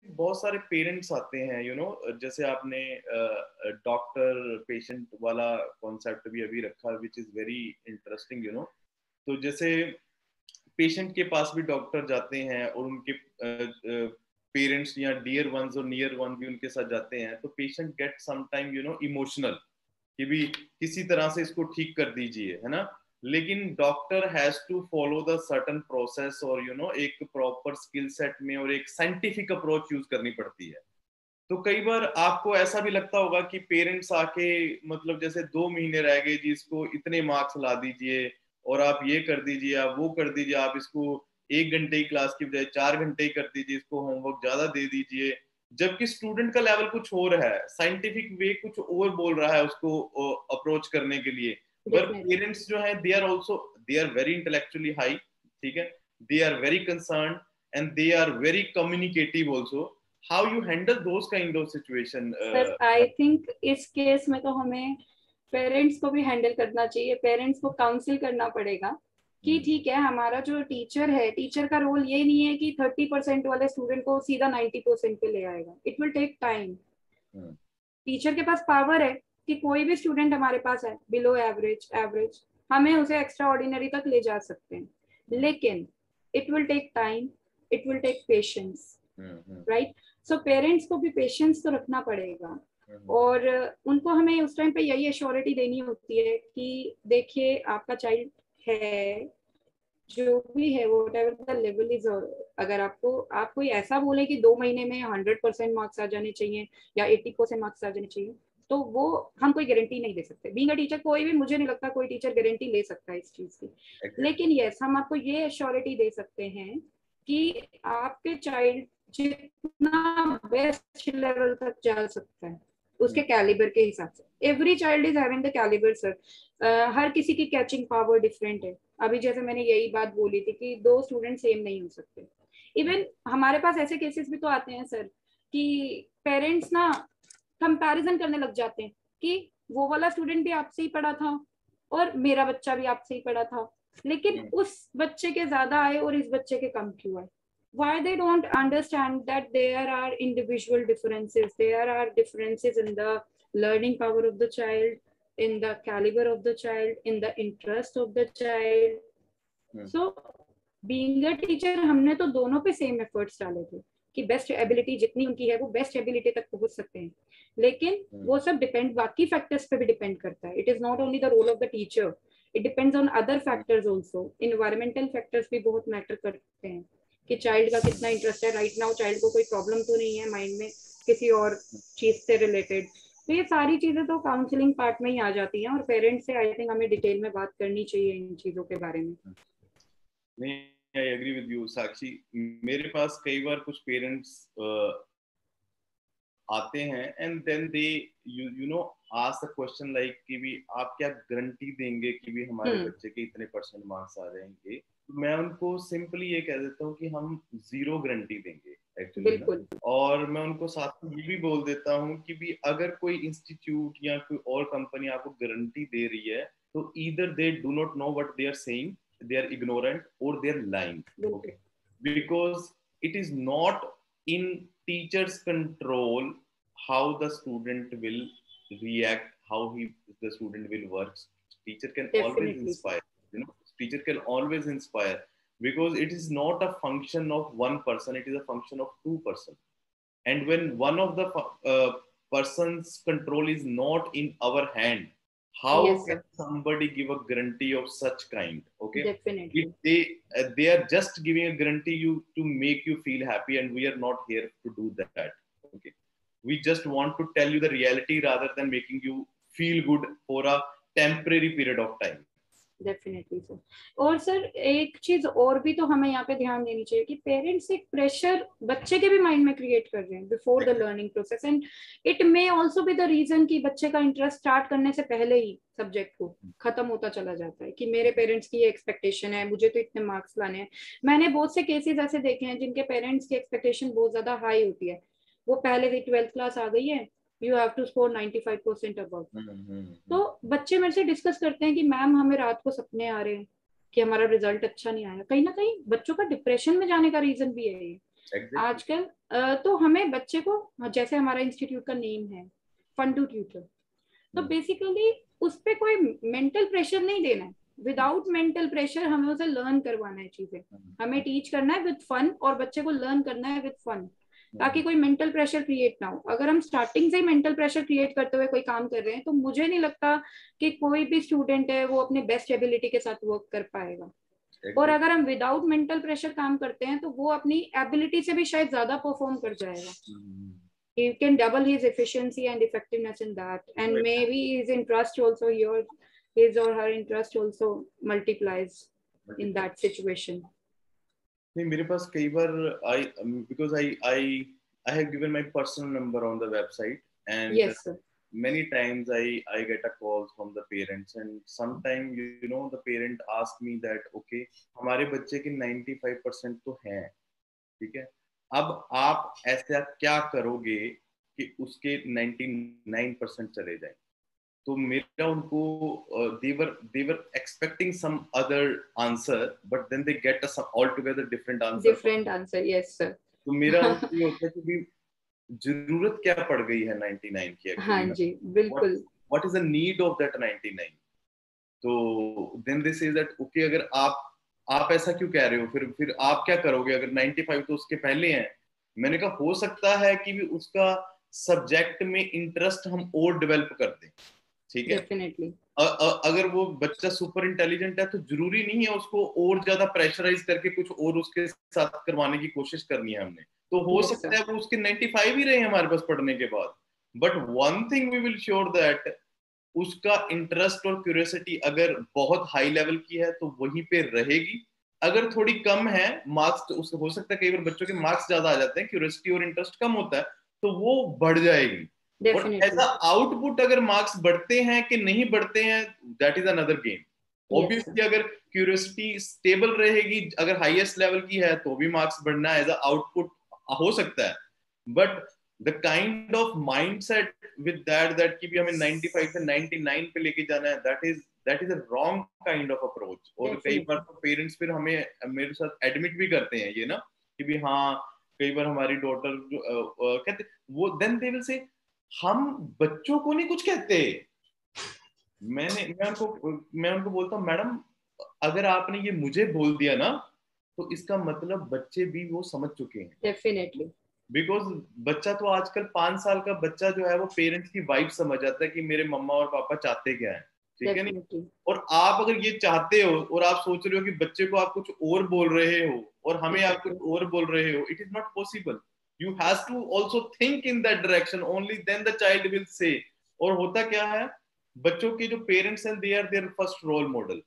बहुत सारे पेरेंट्स आते हैं जैसे आपने डॉक्टर पेशेंट वाला कॉन्सेप्ट भी अभी रखा, विच इज वेरी इंटरेस्टिंग तो जैसे पेशेंट के पास भी डॉक्टर जाते हैं और उनके पेरेंट्स या डियर वंस और नियर वन भी उनके साथ जाते हैं, तो patient get some time emotional कि भी किसी तरह से इसको ठीक कर दीजिए, है ना। लेकिन doctor has to follow the certain process और एक प्रॉपर स्किल सेट में और एक साइंटिफिक अप्रोच यूज करनी पड़ती है। तो कई बार आपको ऐसा भी लगता होगा कि पेरेंट्स आके मतलब जैसे 2 महीने रह गए जी, इसको इतने मार्क्स ला दीजिए और आप ये कर दीजिए, आप वो कर दीजिए, आप इसको 1 घंटे की क्लास की बजाय 4 घंटे ही कर दीजिए, इसको होमवर्क ज्यादा दे दीजिए, जबकि स्टूडेंट का लेवल कुछ और है, साइंटिफिक वे कुछ और बोल रहा है उसको अप्रोच करने के लिए। पर पेरेंट्स जो है they are very intellectually high, ठीक है, they are very concern and they are very communicative also. How you handle those kind of situation? Sir I think इस केस में तो हमें पेरेंट्स को भी हैंडल करना चाहिए, पेरेंट्स को काउंसिल करना पड़ेगा कि ठीक है, हमारा जो टीचर है, टीचर का रोल ये नहीं है कि 30% वाले स्टूडेंट को सीधा 90% पे ले आएगा। It will take time. Teacher के पास पावर है कि कोई भी स्टूडेंट हमारे पास है बिलो एवरेज, हमें उसे एक्स्ट्रा ऑर्डिनरी तक ले जा सकते हैं, लेकिन it will take time, it will take patience, right. So parents को भी पेशेंस तो रखना पड़ेगा और उनको हमें उस टाइम पे यही एश्योरिटी देनी होती है कि देखिए आपका चाइल्ड है, जो भी है वो whatever द लेवल इज, अगर आप कोई ऐसा बोले कि 2 महीने में 100% मार्क्स आ जाने चाहिए या 80% मार्क्स आ जाने चाहिए, तो वो हम कोई गारंटी नहीं दे सकते। बीइंग अ टीचर कोई भी, मुझे नहीं लगता कोई टीचर गारंटी ले सकता है इस चीज की। लेकिन यस, हम आपको ये एश्योरिटी दे सकते हैं कि आपके चाइल्ड जितना बेस्ट लेवल तक जा सकता है उसके कैलिबर के हिसाब से। Every child is having the calibre sir. हर किसी की कैचिंग पावर डिफरेंट है। अभी जैसे मैंने यही बात बोली थी कि 2 स्टूडेंट सेम नहीं हो सकते। इवन हमारे पास ऐसे केसेस भी तो आते हैं सर कि पेरेंट्स ना कंपैरिजन करने लग जाते हैं कि वो वाला स्टूडेंट भी आपसे ही पढ़ा था और मेरा बच्चा भी आपसे ही पढ़ा था, लेकिन उस बच्चे के ज्यादा आए और इस बच्चे के कम क्यों आए? Why they don't understand that there are individual differences, there are differences in the learning power of the child, in the caliber of the child, in the interest of the child. So being a teacher, हमने तो दोनों पे same efforts डाले थे कि best ability जितनी उनकी है वो बेस्ट एबिलिटी तक पहुंच सकते हैं, लेकिन वो सब डिपेंड बाकी फैक्टर्स पे भी डिपेंड करता है। It is not only the role of the teacher, it depends on other factors also. Environmental factors भी बहुत मैटर करते हैं कि चाइल्ड का कितना इंटरेस्ट है। राइट नाउ चाइल्ड को कोई प्रॉब्लम तो नहीं है माइंड में किसी और चीज से रिलेटेड। तो ये सारी चीजें तो काउंसलिंग पार्ट में ही आ जाती हैं और पेरेंट्स से आई थिंक हमें डिटेल में बात करनी चाहिए इन चीजों के बारे में। नहीं, I agree with you Sakshi. मेरे पास कई बार कुछ पेरेंट्स आते हैं and then they you know ask the question like कि भी आप क्या गारंटी देंगे कि भी हमारे बच्चे के इतने % मार्क्स आ जाएंगे। तो मैं उनको सिंपली ये कह देता हूँ कि हम 0 गारंटी देंगे एक्चुअली ना। और मैं उनको साथ में ये भी बोल देता हूँ कि भी अगर कोई इंस्टीट्यूट या कोई और कंपनी आपको गारंटी दे रही है तो either they do not know what they are saying, they are ignorant or they are lying, okay, because it is not in teacher's control how the student will react, how the student will work. Teacher can always inspire, teacher can always inspire, because it is not a function of one person, it is a function of 2 person. And when one of the person's control is not in our hand, how can somebody give a guarantee of such kind? Okay, definitely. They are just giving a guarantee you to make you feel happy, and we are not here to do that. Okay, we just want to tell you the reality rather than making you feel good for a temporary period of time. Definitely sir. और sir एक चीज और भी तो हमें यहाँ पे ध्यान देनी चाहिए कि पेरेंट्स एक प्रेशर बच्चे के भी माइंड में क्रिएट कर रहे हैं before the learning process, and it may also be the reason कि बच्चे का इंटरेस्ट स्टार्ट करने से पहले ही सब्जेक्ट को खत्म होता चला जाता है कि मेरे पेरेंट्स की ये एक्सपेक्टेशन है, मुझे तो इतने मार्क्स लाने हैं। मैंने बहुत से केसेस ऐसे देखे हैं जिनके पेरेंट्स की एक्सपेक्टेशन बहुत ज्यादा हाई होती है। वो पहले से 12th क्लास आ गई है, you have to score 95% above. तो बच्चे मेरे से डिस्कस करते हैं कि मैम हमें रात को सपने आ रहे हैं कि हमारा रिजल्ट अच्छा नहीं आया। कहीं ना कहीं बच्चों का डिप्रेशन में जाने का रीजन भी है ये Exactly. आजकल तो हमें बच्चे को, जैसे हमारा इंस्टीट्यूट का नेम है फन टू ट्यूटर, तो बेसिकली उस पे कोई मेंटल प्रेशर नहीं देना है। विदाउट मेंटल प्रेशर हमें उसे लर्न करवाना है चीजें, हमें टीच करना है विद फन, और बच्चे को लर्न करना है विद फन, ताकि कोई मेंटल प्रेशर क्रिएट ना हो। अगर हम स्टार्टिंग से ही मेंटल प्रेशर क्रिएट करते हुए कोई काम कर रहे हैं, तो मुझे नहीं लगता कि कोई भी स्टूडेंट है वो अपने बेस्ट एबिलिटी के साथ वर्क कर पाएगा। और अगर हम विदाउट मेंटल प्रेशर काम करते हैं, तो वो अपनी एबिलिटी से भी शायद ज्यादा परफॉर्म कर जाएगा। He can double his efficiency and effectiveness in that, and maybe his interest also, his or her interest also multiplies in that situation. नहीं, मेरे पास कई बार I because I have given my personal number on the website, and Yes, sir. many times I get a call from the parents, and sometimes the parent ask me that okay, हमारे बच्चे के 95% तो हैं, ठीक है, अब आप ऐसा क्या करोगे कि उसके 99% चले जाएं। तो मेरा उनको they were expecting some other answer, but then they get a altogether different answer. Different answer, yes, sir. तो मेरा उनको ये होता है कि जरूरत क्या पड़ गई है 99 की हाँ एक्चुअली, जी, बिल्कुल। what is the need of that 99? तो then they say that okay, अगर आप ऐसा क्यों कह रहे हो, फिर आप क्या करोगे अगर 95 तो उसके पहले हैं। मैंने कहा हो सकता है कि भी उसका सब्जेक्ट में इंटरेस्ट हम और डेवलप कर दें, ठीक है। डेफिनेटली। अगर वो बच्चा सुपर इंटेलिजेंट है तो जरूरी नहीं है उसको और ज्यादा प्रेशराइज करके कुछ और उसके साथ करवाने की कोशिश करनी है हमने। तो हो Yes, सकता sir. है वो उसके 95 ही रहे हमारे पास पढ़ने के बाद, but one thing we will sure that उसका इंटरेस्ट और क्यूरियोसिटी अगर बहुत हाई लेवल की है तो वहीं पे रहेगी। अगर थोड़ी कम है मार्क्स, तो उसको हो सकता है कई बार बच्चों के मार्क्स ज्यादा आ जाते हैं, क्यूरियोसिटी और इंटरेस्ट कम होता है, तो वो बढ़ जाएगी। और एज डेफिनेटली। अ आउटपुट अगर मार्क्स बढ़ते हैं कि नहीं बढ़ते हैं, that is another game. Obviously अगर क्यूरियोसिटी स्टेबल रहेगी, अगर हाईएस्ट लेवल की है तो भी मार्क्स बढ़ना एज अ आउटपुट हो सकता है, but the kind of mindset with that कि भी हमें 95 से 99 पे लेके जाना है, that is a wrong kind of approach. और कई बार तो पेरेंट्स फिर हमें मेरे साथ एडमिट भी करते हैं ये ना कि भी हाँ, कई बार हमारी डॉटर जो कहते वो देन दे विल से हम बच्चों को नहीं कुछ कहते। मैं उनको बोलता हूँ मैडम, अगर आपने ये मुझे बोल दिया ना तो इसका मतलब बच्चे भी वो समझ चुके हैं। डेफिनेटली। बिकॉज बच्चा तो आजकल 5 साल का बच्चा जो है वो पेरेंट्स की वाइब समझ आता है कि मेरे मम्मा और पापा चाहते क्या है, ठीक है नहीं। और आप अगर ये चाहते हो और आप सोच रहे हो कि बच्चे को आप कुछ और बोल रहे हो और हमें आप कुछ और बोल रहे हो, it is not possible. You have to also think in that direction, only then the child will say. और होता क्या है, बच्चों के जो पेरेंट्स हैं they are their first role model,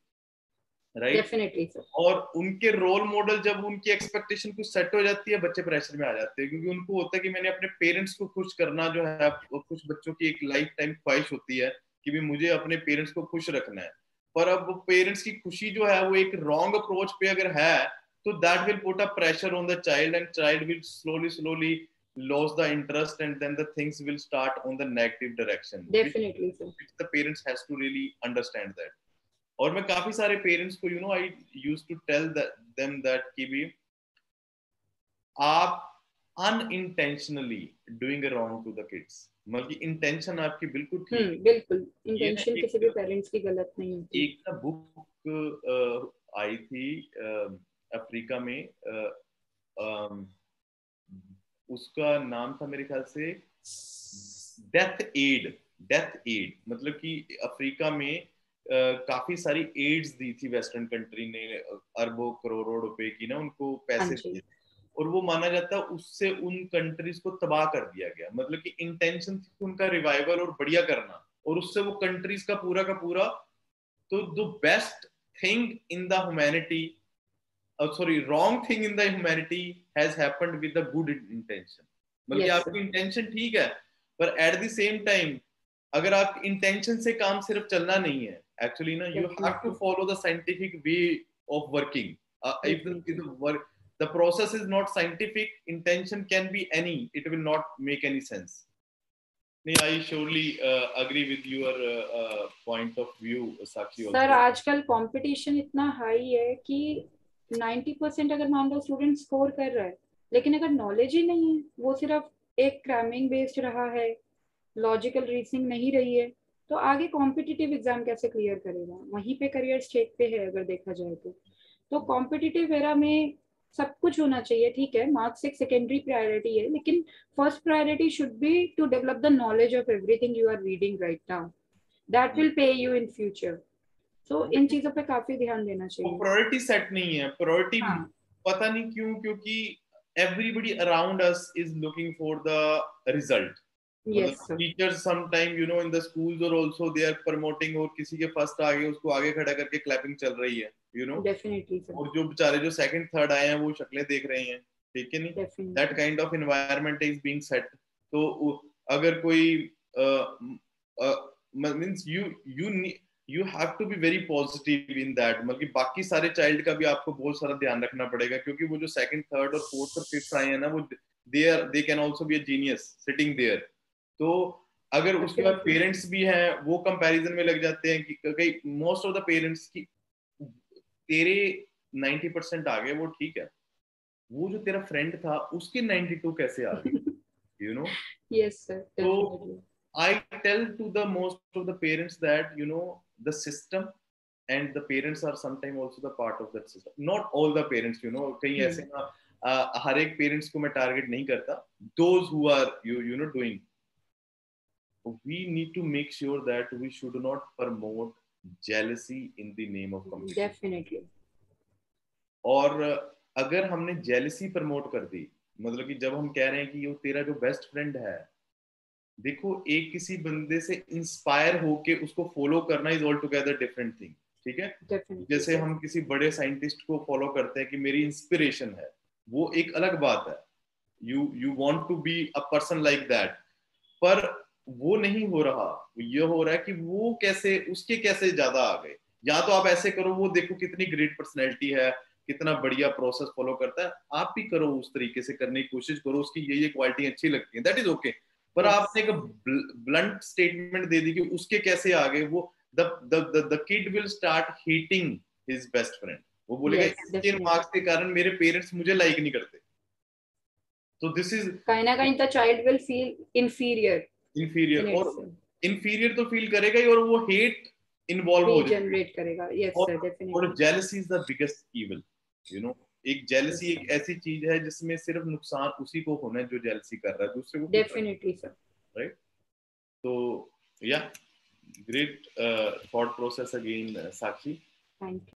right. Definitely sir. और उनके रोल मॉडल जब उनकी एक्सपेक्टेशन कुछ सेट हो जाती है, बच्चे प्रेशर में आ जाते हैं, क्योंकि उनको होता है कि मैंने अपने पेरेंट्स को खुश करना जो है, कुछ बच्चों की एक लाइफ टाइम ख्वाहिश होती है कि भी मुझे अपने पेरेंट्स को खुश रखना है। पर अब पेरेंट्स की खुशी जो है वो एक रॉन्ग अप्रोच पे अगर है, तो that will put a pressure on the child, and child will slowly lose the interest, and then the things will start on the negative direction. Definitely sir. Which the parents has to really understand that. और मैं काफी सारे parents को I use to tell them that कि भी आप unintentionally doing a wrong to the kids, मतलब intention आपकी बिल्कुल ठीक। बिल्कुल, इंटेंशन किसी भी पेरेंट्स की गलत नहीं होती। एक ना बुक आई थी अफ्रीका में, उसका नाम था मेरे ख्याल से डेथ एड। मतलब कि अफ्रीका में काफी सारी एड्स दी थी वेस्टर्न कंट्री ने, अरबों करोड़ों रुपए की ना उनको पैसे दिए, और वो माना जाता है उससे उन कंट्रीज को तबाह कर दिया गया। मतलब कि इंटेंशन थी उनका रिवाइवल और बढ़िया करना, और उससे वो कंट्रीज का पूरा तो the best thing in the humanity, sorry, wrong thing in the humanity has happened with the good intention. मतलब कि आपकी इंटेंशन ठीक है, पर एट द सेम टाइम अगर आप इंटेंशन से काम सिर्फ चलना नहीं है, एक्चुअली ना you have to follow the scientific way of working. If the process is not scientific, intention can be any, it will not make any sense. I surely agree with your point of view, Sakshi also. Sir आजकल competition इतना high है कि 90% अगर मान लो student score कर रहा है, लेकिन अगर नॉलेज ही नहीं है, वो सिर्फ एक क्रैमिंग बेस्ड रहा है, लॉजिकल रीजनिंग नहीं रही है, तो आगे कॉम्पिटिटिव एग्जाम कैसे क्लियर करेगा? वहीं पे करियर स्टेक पे है अगर देखा जाए तो कॉम्पिटिटिव एरा में सब कुछ होना चाहिए। ठीक है, मार्क्स एक सेकेंडरी प्रायोरिटी है, लेकिन first priority should be to develop the knowledge of everything you are reading right now, that will pay you in future. तो इन चीजों पे काफी ध्यान देना चाहिए। प्रायोरिटी सेट नहीं है, प्रायोरिटी हाँ। पता नहीं क्यों, क्योंकि everybody around us is looking for the result. Yes मतलब sir. Teachers some time in the schools और आल्सो दे आर प्रमोटिंग, और किसी के फर्स्ट आ गए उसको आगे खड़ा करके क्लैपिंग चल रही है डेफिनेटली सर। और जो बेचारे जो सेकंड थर्ड आए हैं वो शक्लें देख रहे हैं, ठीक है नहीं। That definitely. Kind of environment is being set. तो अगर कोई means you have to be very positive in that, मतलब कि बाकी सारे चाइल्ड का भी आपको बहुत सारा ध्यान रखना पड़ेगा, क्योंकि वो जो सेकंड थर्ड और फोर्थ और फिफ्थ आए हैं ना, वो they can also be a genius sitting there. तो अगर उसके बाद डेफिनेटली। पेरेंट्स भी हैं वो कंपैरिजन में लग जाते हैं कि कई मोस्ट ऑफ द पेरेंट्स की तेरे 90% आ गए वो ठीक है, वो जो तेरा फ्रेंड था उसके 92 कैसे आ गए, you know. Yes sir, So definitely. I tell to the most of the parents that the system and the parents are sometimes also the part of that system. Not all the parents, कहीं ऐसे ना हर एक parents को मैं target नहीं करता। Those who are doing, we need to make sure that we should not promote jealousy in the name of competition. Definitely. और अगर हमने जेलसी प्रमोट कर दी, मतलब कि जब हम कह रहे हैं कि ये तेरा जो बेस्ट फ्रेंड है, देखो एक किसी बंदे से इंस्पायर होके उसको फॉलो करना is all together different thing, ठीक है। डेफिनेटली जैसे सर। हम किसी बड़े साइंटिस्ट को फॉलो करते हैं कि मेरी इंस्पिरेशन है, वो एक अलग बात है। You want to be a person like that, पर वो नहीं हो रहा। ये हो रहा है कि वो कैसे उसके कैसे ज्यादा आ गए। या तो आप ऐसे करो, वो देखो कितनी ग्रेट पर्सनैलिटी है, कितना बढ़िया प्रोसेस फॉलो करता है, आप भी करो उस तरीके से करने की कोशिश करो, उसकी ये क्वालिटी अच्छी लगती है, दैट इज ओके। पर यस। आपने एक ब्लंट स्टेटमेंट दे दी कि उसके कैसे आ गए, वो the kid will start hating his best friend. वो बोलेगा यस इसके डेफिनेटली। मार्क्स के कारण मेरे पेरेंट्स मुझे लाइक नहीं करते। तो दिस इज कहीं ना कहीं the child will feel inferior inferior, in और इटसेल्फ, इंफीरियर तो फील करेगा ही, और वो हेट इन्वॉल्व हो भी जाएगी। जनरेट करेगा। यस और सर, और definitely. Jealousy is the biggest evil, you know. एक यस जेलसी सर, एक ऐसी चीज है जिसमें सिर्फ नुकसान उसी को होना है जो जेलसी कर रहा है, दूसरे को कुछ, डेफिनेटली सर। राइट। तो या great thought process again Sakshi. Thank you.